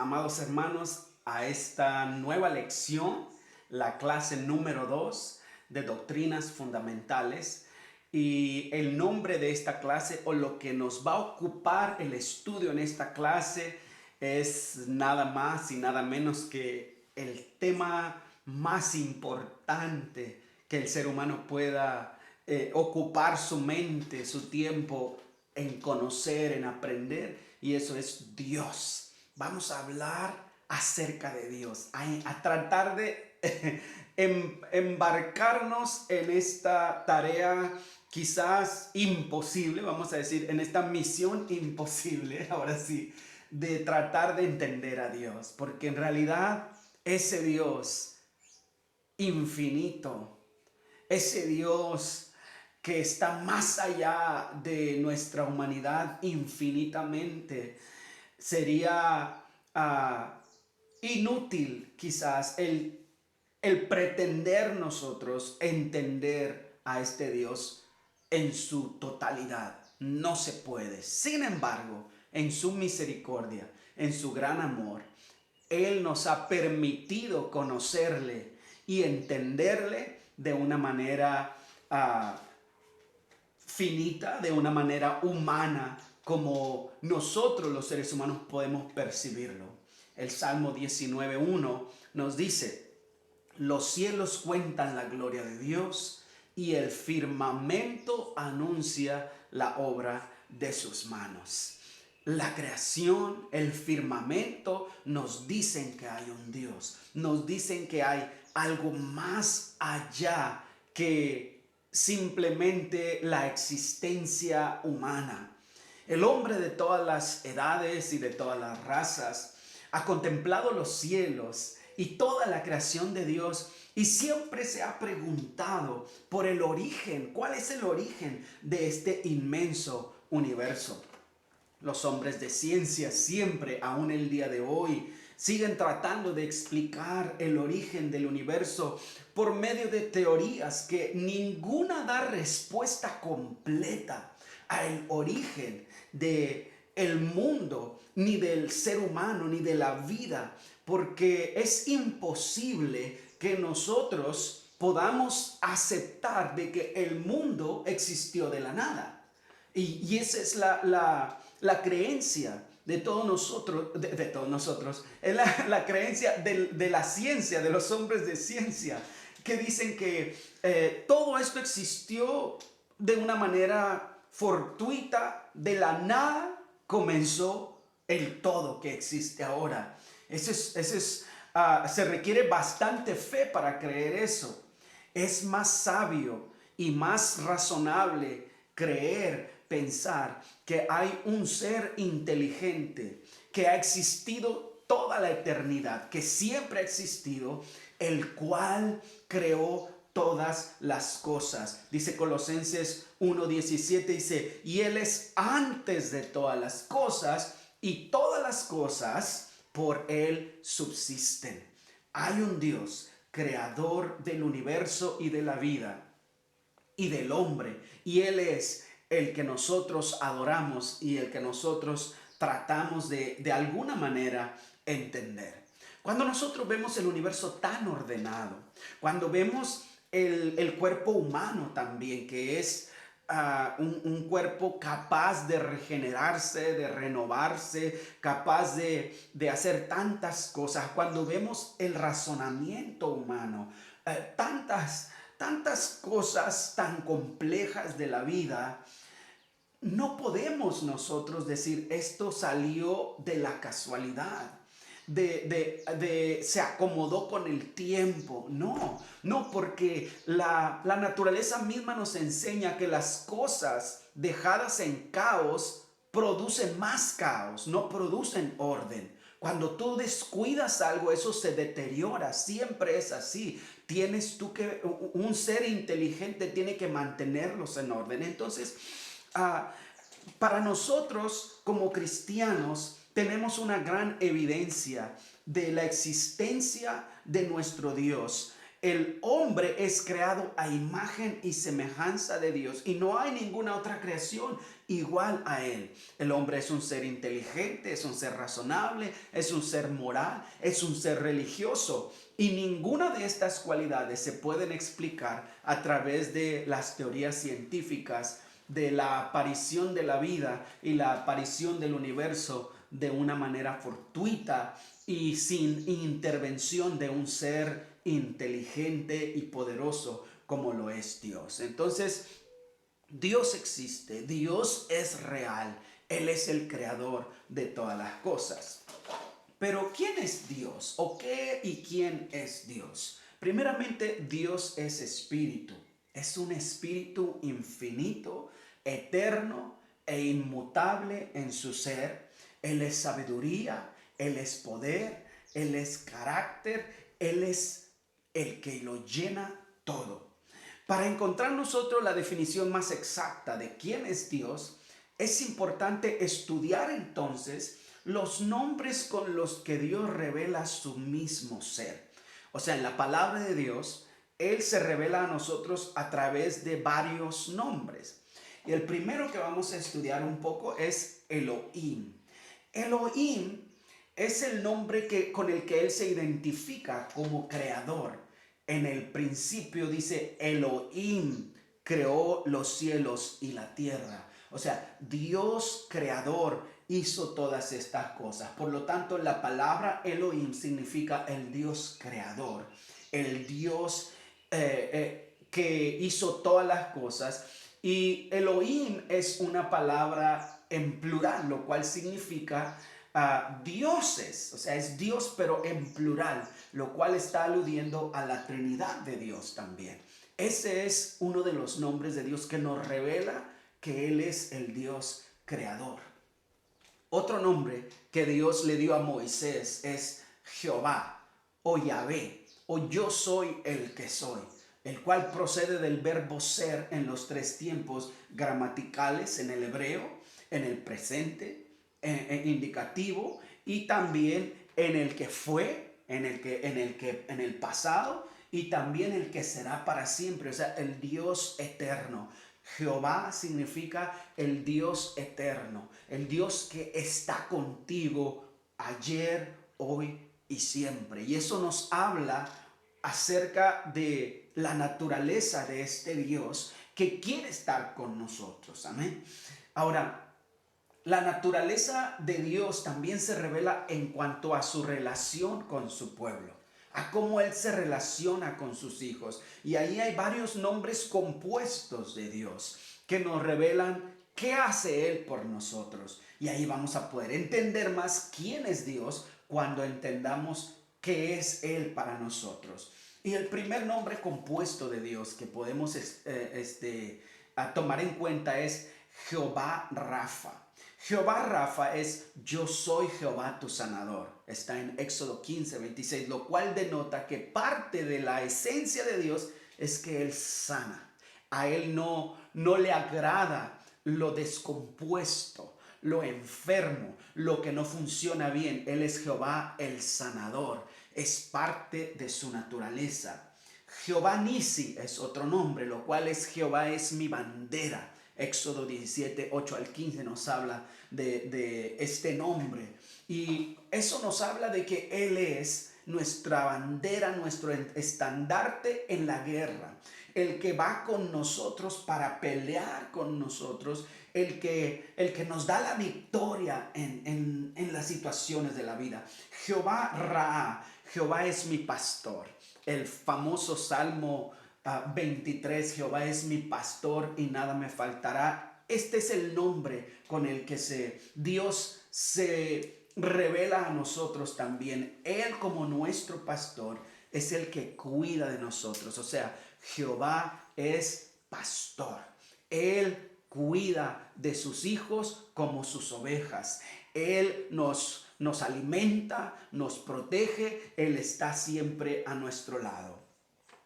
amados hermanos, a esta nueva lección, la clase número 2 de doctrinas fundamentales. Y el nombre de esta clase, o lo que nos va a ocupar el estudio en esta clase, es nada más y nada menos que el tema más importante que el ser humano pueda ocupar su mente, su tiempo en conocer, en aprender, y eso es Dios. Vamos a hablar acerca de Dios, a tratar de embarcarnos en esta tarea quizás imposible, vamos a decir, en esta misión imposible, ahora sí, de tratar de entender a Dios, porque en realidad ese Dios infinito, ese Dios que está más allá de nuestra humanidad infinitamente, sería inútil quizás el pretender nosotros entender a este Dios en su totalidad. No se puede. Sin embargo, en su misericordia, en su gran amor, Él nos ha permitido conocerle y entenderle de una manera finita, de una manera humana, como nosotros los seres humanos podemos percibirlo. El Salmo 19:1 nos dice: los cielos cuentan la gloria de Dios y el firmamento anuncia la obra de sus manos. La creación, el firmamento nos dicen que hay un Dios, nos dicen que hay algo más allá que simplemente la existencia humana. El hombre de todas las edades y de todas las razas ha contemplado los cielos y toda la creación de Dios, y siempre se ha preguntado por el origen. ¿Cuál es el origen de este inmenso universo? Los hombres de ciencia siempre, aún el día de hoy, siguen tratando de explicar el origen del universo por medio de teorías que ninguna da respuesta completa al origen de el mundo, ni del ser humano, ni de la vida, porque es imposible que nosotros podamos aceptar de que el mundo existió de la nada. Y esa es la creencia de todos nosotros, de todos nosotros, es la creencia de la ciencia, de los hombres de ciencia, que dicen que todo esto existió de una manera fortuita, de la nada comenzó el todo que existe ahora. Se requiere bastante fe para creer eso. Es más sabio y más razonable creer, pensar que hay un ser inteligente que ha existido toda la eternidad, que siempre ha existido, el cual creó todas las cosas. Dice Colosenses 1:17, dice: y Él es antes de todas las cosas, y todas las cosas por Él subsisten. Hay un Dios, creador del universo y de la vida y del hombre, y Él es el que nosotros adoramos y el que nosotros tratamos de alguna manera entender. Cuando nosotros vemos el universo tan ordenado, cuando vemos el cuerpo humano también, que es un cuerpo capaz de regenerarse, de renovarse, capaz de hacer tantas cosas, cuando vemos el razonamiento humano, tantas cosas tan complejas de la vida, no podemos nosotros decir esto salió de la casualidad, se acomodó con el tiempo. No, porque la naturaleza misma nos enseña que las cosas dejadas en caos producen más caos, no producen orden. Cuando tú descuidas algo, eso se deteriora, siempre es así. Un ser inteligente tiene que mantenerlos en orden. Entonces, para nosotros como cristianos tenemos una gran evidencia de la existencia de nuestro Dios. El hombre es creado a imagen y semejanza de Dios y no hay ninguna otra creación igual a él. El hombre es un ser inteligente, es un ser razonable, es un ser moral, es un ser religioso. Y ninguna de estas cualidades se pueden explicar a través de las teorías científicas de la aparición de la vida y la aparición del universo de una manera fortuita y sin intervención de un ser inteligente y poderoso como lo es Dios. Entonces, Dios existe, Dios es real, Él es el creador de todas las cosas. Pero ¿quién es Dios? ¿O qué y quién es Dios? Primeramente, Dios es espíritu. Es un espíritu infinito, eterno e inmutable en su ser. Él es sabiduría, Él es poder, Él es carácter, Él es el que lo llena todo. Para encontrar nosotros la definición más exacta de quién es Dios, es importante estudiar entonces los nombres con los que Dios revela su mismo ser. O sea, en la palabra de Dios, Él se revela a nosotros a través de varios nombres. Y el primero que vamos a estudiar un poco es Elohim. Elohim es el nombre con el que Él se identifica como creador. En el principio dice Elohim creó los cielos y la tierra. O sea, Dios creador hizo todas estas cosas. Por lo tanto, la palabra Elohim significa el Dios creador, el Dios que hizo todas las cosas. Y Elohim es una palabra en plural, lo cual significa dioses, o sea, es Dios pero en plural, lo cual está aludiendo a la Trinidad de Dios también. Ese es uno de los nombres de Dios que nos revela que Él es el Dios creador. Otro nombre que Dios le dio a Moisés es Jehová o Yahvé o yo soy el que soy, el cual procede del verbo ser en los tres tiempos gramaticales en el hebreo, en el presente, en indicativo y también en el que fue, en el pasado y también el que será para siempre, o sea, el Dios eterno. Jehová significa el Dios eterno, el Dios que está contigo ayer, hoy y siempre. Y eso nos habla acerca de la naturaleza de este Dios que quiere estar con nosotros. Amén. Ahora, la naturaleza de Dios también se revela en cuanto a su relación con su pueblo, a cómo Él se relaciona con sus hijos. Y ahí hay varios nombres compuestos de Dios que nos revelan qué hace Él por nosotros. Y ahí vamos a poder entender más quién es Dios cuando entendamos qué es Él para nosotros. Y el primer nombre compuesto de Dios que podemos tomar en cuenta es Jehová Rafa. Jehová Rafa es yo soy Jehová tu sanador. Está en Éxodo 15:26, lo cual denota que parte de la esencia de Dios es que Él sana. A Él no le agrada lo descompuesto, lo enfermo, lo que no funciona bien. Él es Jehová el sanador. Es parte de su naturaleza. Jehová Nisi es otro nombre, lo cual es Jehová es mi bandera. Éxodo 17:8-15 nos habla de este nombre. Y eso nos habla de que Él es nuestra bandera, nuestro estandarte en la guerra. El que va con nosotros para pelear con nosotros. El que nos da la victoria en las situaciones de la vida. Jehová Ra, Jehová es mi pastor. El famoso Salmo 23, Jehová es mi pastor y nada me faltará. Este es el nombre con el que Dios se revela a nosotros también. Él como nuestro pastor es el que cuida de nosotros. O sea, Jehová es pastor. Él cuida de sus hijos como sus ovejas. Él nos alimenta, nos protege. Él está siempre a nuestro lado.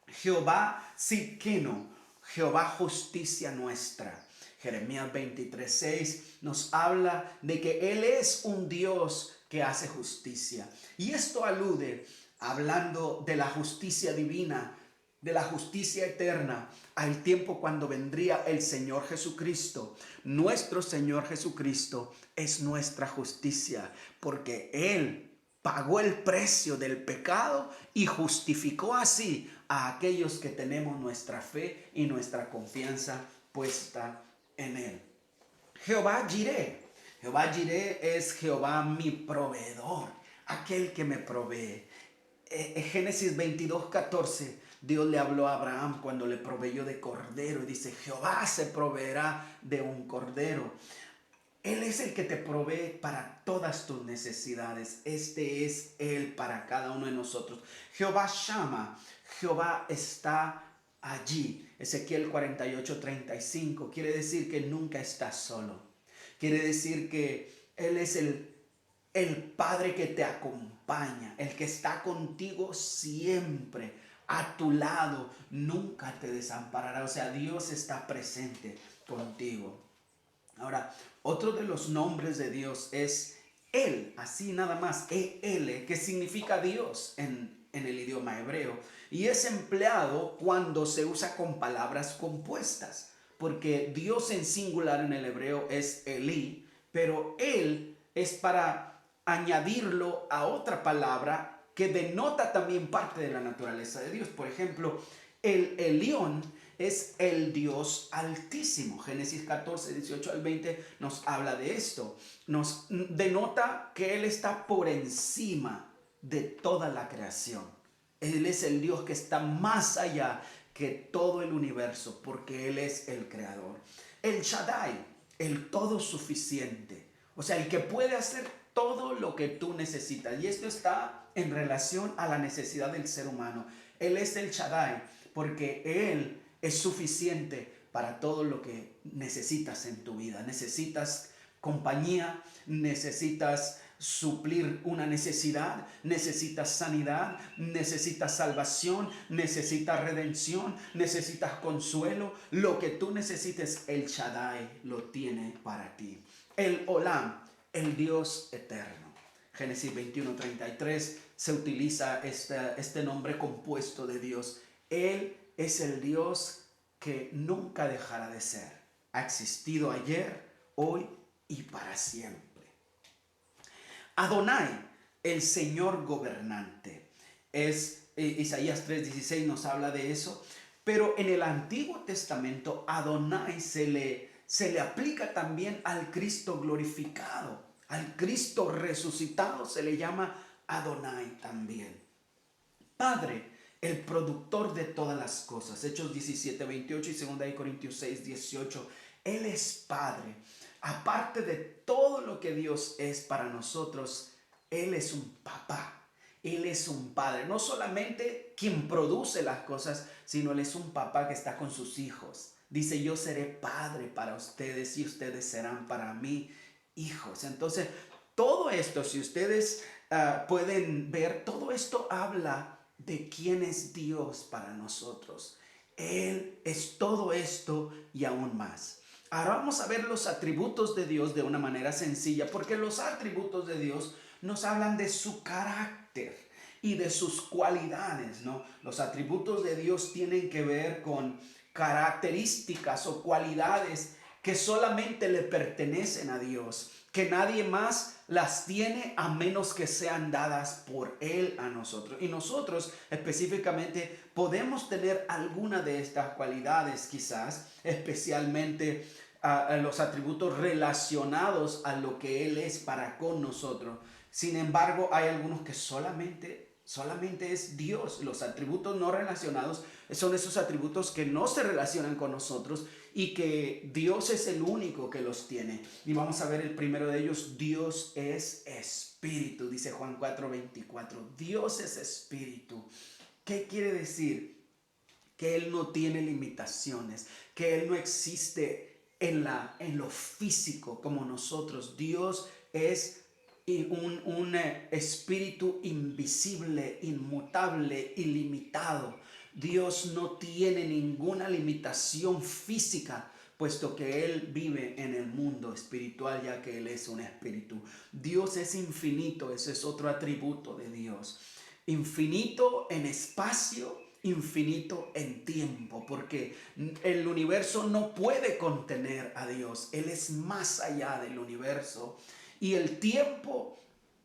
Jehová Sidkenu, Jehová justicia nuestra. Jeremías 23:6 nos habla de que Él es un Dios que hace justicia. Y esto alude, hablando de la justicia divina, de la justicia eterna al tiempo cuando vendría el Señor Jesucristo. Nuestro Señor Jesucristo es nuestra justicia, porque Él pagó el precio del pecado y justificó así a aquellos que tenemos nuestra fe y nuestra confianza puesta en Él. Jehová Jireh. Jehová Jireh es Jehová mi proveedor, aquel que me provee. Génesis 22:14, Dios le habló a Abraham cuando le proveyó de cordero y dice, Jehová se proveerá de un cordero. Él es el que te provee para todas tus necesidades. Este es Él para cada uno de nosotros. Jehová Shama, Jehová está allí. Ezequiel 48:35 quiere decir que nunca estás solo. Quiere decir que Él es el Padre que te acompaña, el que está contigo siempre, a tu lado, nunca te desamparará. O sea, Dios está presente contigo. Ahora, otro de los nombres de Dios es Él, así nada más, E-L, que significa Dios en el idioma hebreo. Y es empleado cuando se usa con palabras compuestas, porque Dios en singular en el hebreo es Elí, pero Él es para añadirlo a otra palabra que denota también parte de la naturaleza de Dios. Por ejemplo, el Elión es el Dios altísimo. Génesis 14:18-20 nos habla de esto. Nos denota que Él está por encima de toda la creación. Él es el Dios que está más allá que todo el universo, porque Él es el creador. El Shaddai, el todo suficiente. O sea, el que puede hacer todo lo que tú necesitas. Y esto está en relación a la necesidad del ser humano. Él es el Shaddai, porque Él es suficiente para todo lo que necesitas en tu vida. Necesitas compañía, necesitas suplir una necesidad, necesitas sanidad, necesitas salvación, necesitas redención, necesitas consuelo. Lo que tú necesites, el Shaddai lo tiene para ti. El Olam, el Dios eterno. Génesis 21:33 se utiliza este nombre compuesto de Dios. Él es el Dios que nunca dejará de ser. Ha existido ayer, hoy y para siempre. Adonai, el Señor gobernante. Isaías 3:16 nos habla de eso. Pero en el Antiguo Testamento, Adonai se le aplica también al Cristo glorificado. Al Cristo resucitado se le llama Adonai también. Padre, el productor de todas las cosas. Hechos 17:28 y 2 Corintios 6:18. Él es Padre. Aparte de todo lo que Dios es para nosotros, Él es un papá. Él es un padre. No solamente quien produce las cosas, sino Él es un papá que está con sus hijos. Dice, yo seré padre para ustedes y ustedes serán para mí hijos. Entonces, todo esto, si ustedes pueden ver, todo esto habla de quién es Dios para nosotros. Él es todo esto y aún más. Ahora vamos a ver los atributos de Dios de una manera sencilla, porque los atributos de Dios nos hablan de su carácter y de sus cualidades, ¿no? Los atributos de Dios tienen que ver con características o cualidades que solamente le pertenecen a Dios, que nadie más las tiene a menos que sean dadas por Él a nosotros. Y nosotros específicamente podemos tener alguna de estas cualidades, quizás, especialmente los atributos relacionados a lo que Él es para con nosotros. Sin embargo, hay algunos que solamente es Dios. Los atributos no relacionados son esos atributos que no se relacionan con nosotros y que Dios es el único que los tiene. Y vamos a ver el primero de ellos. Dios es espíritu, dice Juan 4:24. Dios es espíritu. ¿Qué quiere decir? Que Él no tiene limitaciones, que Él no existe en lo físico como nosotros. Dios es un espíritu invisible, inmutable, ilimitado. Dios no tiene ninguna limitación física, puesto que Él vive en el mundo espiritual, ya que Él es un espíritu. Dios es infinito, ese es otro atributo de Dios. Infinito en espacio infinito en tiempo, porque el universo no puede contener a Dios. Él es más allá del universo y el tiempo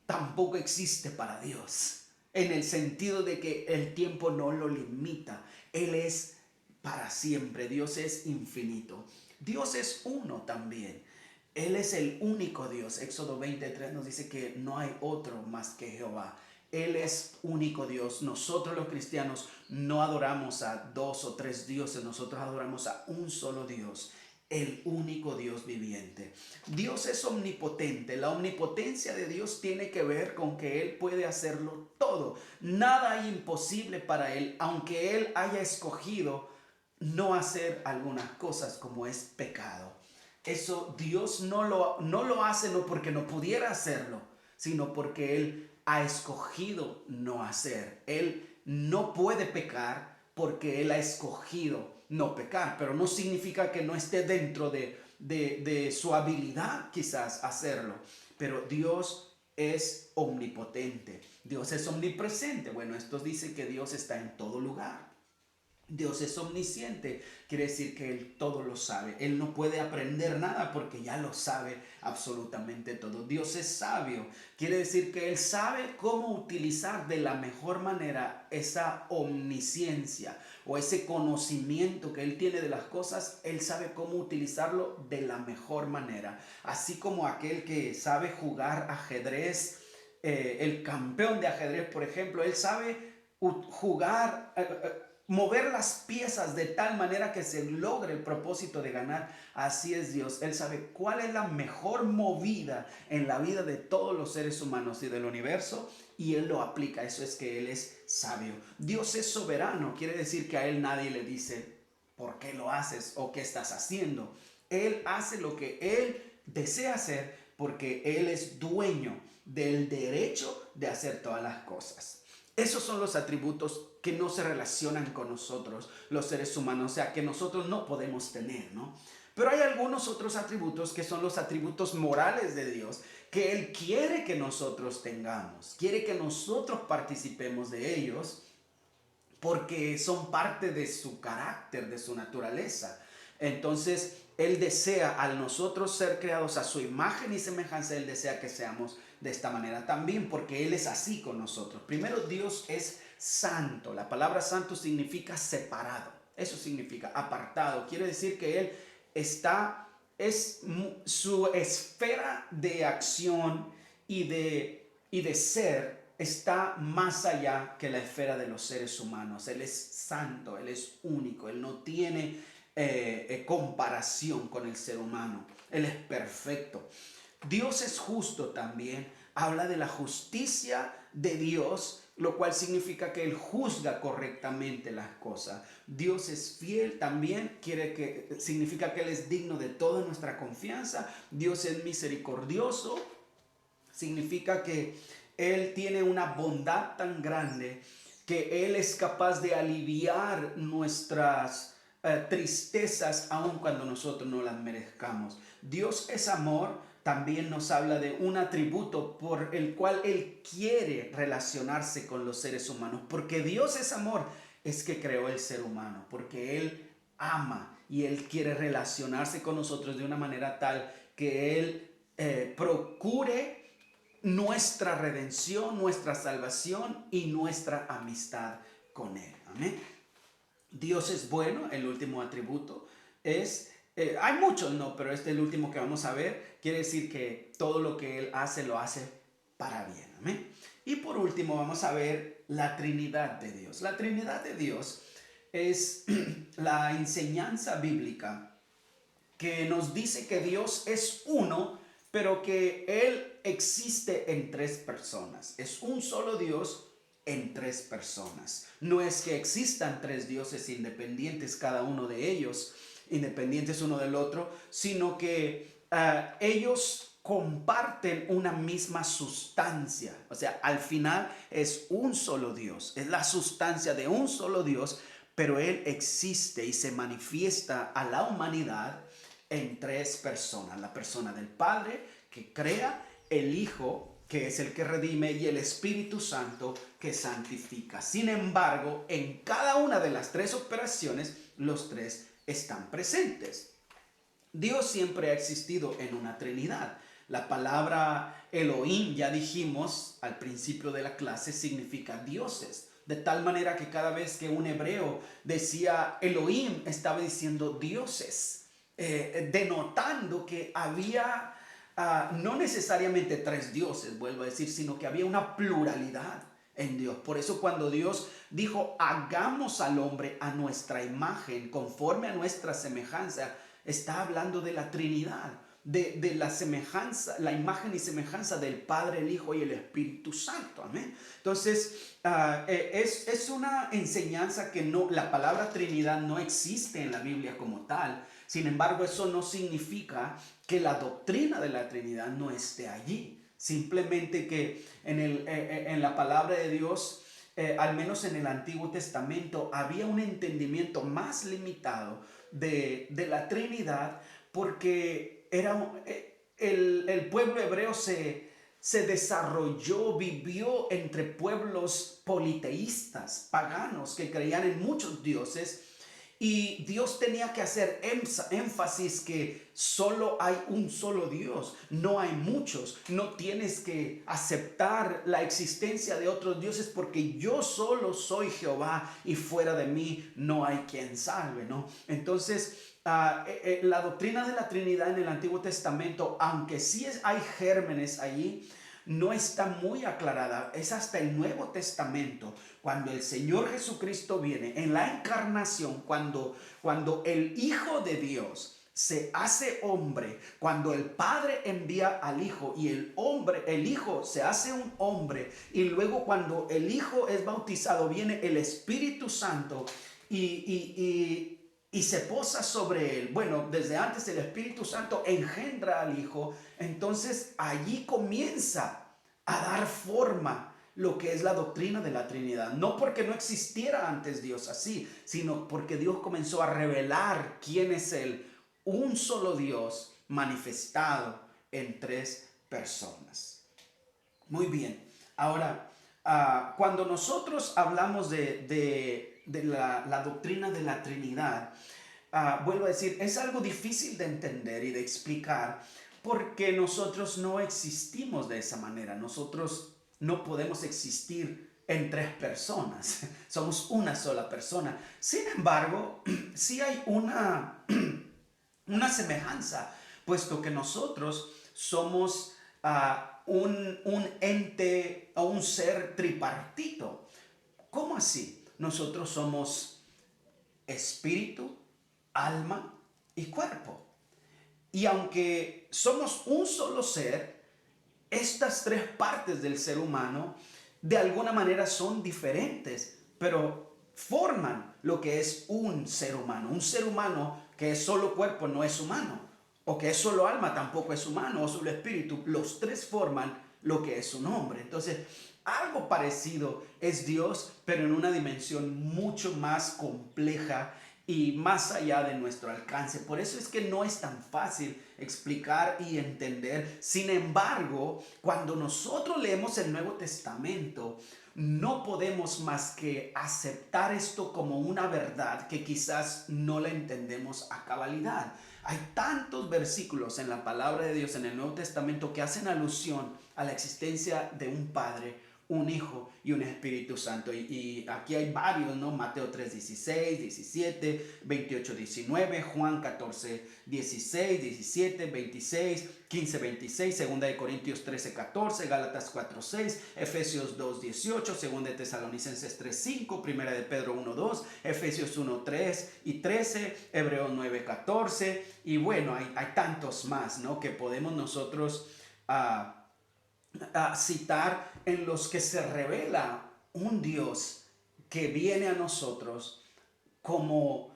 tampoco existe para Dios, en el sentido de que el tiempo no lo limita. Él es para siempre. Dios es infinito. Dios es uno también. Él es el único Dios. Éxodo 23 nos dice que no hay otro más que Jehová. Él es único Dios. Nosotros los cristianos no adoramos a dos o tres dioses. Nosotros adoramos a un solo Dios, el único Dios viviente. Dios es omnipotente. La omnipotencia de Dios tiene que ver con que Él puede hacerlo todo. Nada hay imposible para Él, aunque Él haya escogido no hacer algunas cosas, como es pecado. Eso Dios no lo hace no porque no pudiera hacerlo, sino porque Él ha escogido no hacer. Él no puede pecar porque Él ha escogido no pecar, pero no significa que no esté dentro de su habilidad quizás hacerlo. Pero Dios es omnipotente, Dios es omnipresente. Bueno, esto dice que Dios está en todo lugar. Dios es omnisciente, quiere decir que Él todo lo sabe. Él no puede aprender nada porque ya lo sabe absolutamente todo. Dios es sabio, quiere decir que Él sabe cómo utilizar de la mejor manera esa omnisciencia o ese conocimiento que Él tiene de las cosas. Él sabe cómo utilizarlo de la mejor manera. Así como aquel que sabe jugar ajedrez, el campeón de ajedrez, por ejemplo, él sabe jugar, mover las piezas de tal manera que se logre el propósito de ganar. Así es Dios. Él sabe cuál es la mejor movida en la vida de todos los seres humanos y del universo, y Él lo aplica. Eso es que Él es sabio. Dios es soberano. Quiere decir que a Él nadie le dice ¿por qué lo haces? O ¿qué estás haciendo? Él hace lo que Él desea hacer porque Él es dueño del derecho de hacer todas las cosas. Esos son los atributos que no se relacionan con nosotros, los seres humanos, o sea, que nosotros no podemos tener, ¿no? Pero hay algunos otros atributos que son los atributos morales de Dios, que Él quiere que nosotros tengamos, quiere que nosotros participemos de ellos, porque son parte de su carácter, de su naturaleza. Entonces, Él desea, al nosotros ser creados a su imagen y semejanza, Él desea que seamos de esta manera también, porque Él es así con nosotros. Primero, Dios es santo. La palabra santo significa separado. Eso significa apartado. Quiere decir que Él su esfera de acción y de ser está más allá que la esfera de los seres humanos. Él es santo, Él es único, Él no tiene comparación con el ser humano. Él es perfecto. Dios es justo también. Habla de la justicia de Dios, lo cual significa que Él juzga correctamente las cosas. Dios es fiel también, significa que Él es digno de toda nuestra confianza. Dios es misericordioso, significa que Él tiene una bondad tan grande que Él es capaz de aliviar nuestras tristezas aun cuando nosotros no las merezcamos. Dios es amor. También nos habla de un atributo por el cual Él quiere relacionarse con los seres humanos. Porque Dios es amor, es que creó el ser humano. Porque Él ama y Él quiere relacionarse con nosotros de una manera tal que Él procure nuestra redención, nuestra salvación y nuestra amistad con Él. Amén. Dios es bueno. El último atributo es... hay muchos, no, pero este es el último que vamos a ver. Quiere decir que todo lo que Él hace, lo hace para bien. Amén. Y por último vamos a ver la Trinidad de Dios. La Trinidad de Dios es la enseñanza bíblica que nos dice que Dios es uno, pero que Él existe en tres personas. Es un solo Dios en tres personas. No es que existan tres dioses independientes, cada uno de ellos independientes uno del otro, sino que ellos comparten una misma sustancia. O sea, al final es un solo Dios, es la sustancia de un solo Dios, pero Él existe y se manifiesta a la humanidad en tres personas. La persona del Padre que crea, el Hijo que es el que redime, y el Espíritu Santo, que santifica. Sin embargo, en cada una de las tres operaciones, los tres están presentes. Dios siempre ha existido en una Trinidad. La palabra Elohim, ya dijimos al principio de la clase, significa dioses. De tal manera que cada vez que un hebreo decía Elohim, estaba diciendo dioses, denotando que había no necesariamente tres dioses, vuelvo a decir, sino que había una pluralidad en Dios. Por eso cuando Dios dijo, hagamos al hombre a nuestra imagen, conforme a nuestra semejanza, está hablando de la Trinidad, de la semejanza, la imagen y semejanza del Padre, el Hijo y el Espíritu Santo. Amén. Entonces, es una enseñanza que no, la palabra Trinidad no existe en la Biblia como tal. Sin embargo, eso no significa que la doctrina de la Trinidad no esté allí. Simplemente que en la palabra de Dios, al menos en el Antiguo Testamento, había un entendimiento más limitado de la Trinidad, porque el pueblo hebreo se desarrolló, vivió entre pueblos politeístas, paganos, que creían en muchos dioses. Y Dios tenía que hacer énfasis que solo hay un solo Dios, no hay muchos. No tienes que aceptar la existencia de otros dioses, porque yo solo soy Jehová y fuera de mí no hay quien salve, ¿no? Entonces, la doctrina de la Trinidad en el Antiguo Testamento, aunque sí hay gérmenes allí, no está muy aclarada. Es hasta el Nuevo Testamento, cuando el Señor Jesucristo viene en la encarnación, cuando el Hijo de Dios se hace hombre, cuando el Padre envía al Hijo y el Hijo se hace un hombre, y luego cuando el Hijo es bautizado, viene el Espíritu Santo y se posa sobre él. Bueno, desde antes el Espíritu Santo engendra al Hijo. Entonces allí comienza a dar forma lo que es la doctrina de la Trinidad. No porque no existiera antes Dios así, sino porque Dios comenzó a revelar quién es Él, un solo Dios manifestado en tres personas. Muy bien. Ahora, cuando nosotros hablamos de la doctrina de la Trinidad, vuelvo a decir, es algo difícil de entender y de explicar, porque nosotros no existimos de esa manera. Nosotros no podemos existir en tres personas. Somos una sola persona. Sin embargo, sí hay una semejanza, puesto que nosotros somos un ente o un ser tripartito. ¿Cómo así? Nosotros somos espíritu, alma y cuerpo. Y aunque somos un solo ser, estas tres partes del ser humano de alguna manera son diferentes, pero forman lo que es un ser humano. Un ser humano que es solo cuerpo no es humano, o que es solo alma tampoco es humano, o solo espíritu. Los tres forman lo que es un hombre. Entonces, algo parecido es Dios, pero en una dimensión mucho más compleja y más allá de nuestro alcance. Por eso es que no es tan fácil explicar y entender. Sin embargo, cuando nosotros leemos el Nuevo Testamento, no podemos más que aceptar esto como una verdad que quizás no la entendemos a cabalidad. Hay tantos versículos en la palabra de Dios en el Nuevo Testamento que hacen alusión a la existencia de un Padre, un Hijo y un Espíritu Santo. Y aquí hay varios, ¿no? Mateo 3, 16, 17, 28, 19, Juan 14, 16, 17, 26, 15, 26, 2 de Corintios 13, 14, Gálatas 4, 6, Efesios 2, 18, 2 de Tesalonicenses 3, 5, 1 de Pedro 1, 2, Efesios 1, 3 y 13, Hebreos 9, 14. Y bueno, hay tantos más, ¿no? Que podemos nosotros citar, en los que se revela un Dios que viene a nosotros como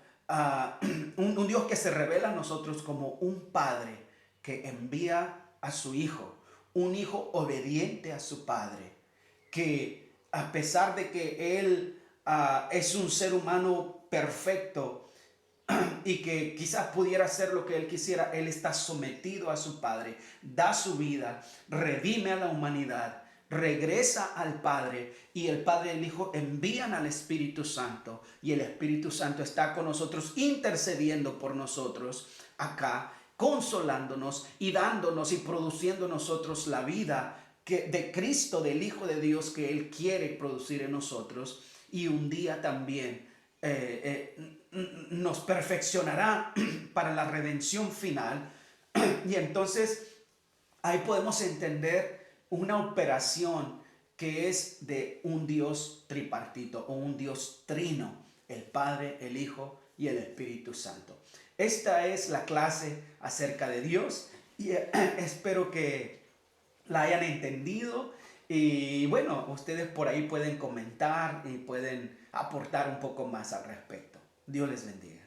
un Dios que se revela a nosotros como un Padre que envía a su Hijo, un Hijo obediente a su Padre, que a pesar de que Él es un ser humano perfecto, y que quizás pudiera hacer lo que él quisiera, él está sometido a su Padre, da su vida, redime a la humanidad, regresa al Padre y el Padre y el Hijo envían al Espíritu Santo y el Espíritu Santo está con nosotros intercediendo por nosotros acá, consolándonos y dándonos y produciendo en nosotros la vida de Cristo, del Hijo de Dios que Él quiere producir en nosotros, y un día también nos perfeccionará para la redención final. Y entonces ahí podemos entender una operación que es de un Dios tripartito o un Dios trino, el Padre, el Hijo y el Espíritu Santo. Esta es la clase acerca de Dios y espero que la hayan entendido. Y bueno, ustedes por ahí pueden comentar y pueden aportar un poco más al respecto. Dios les bendiga.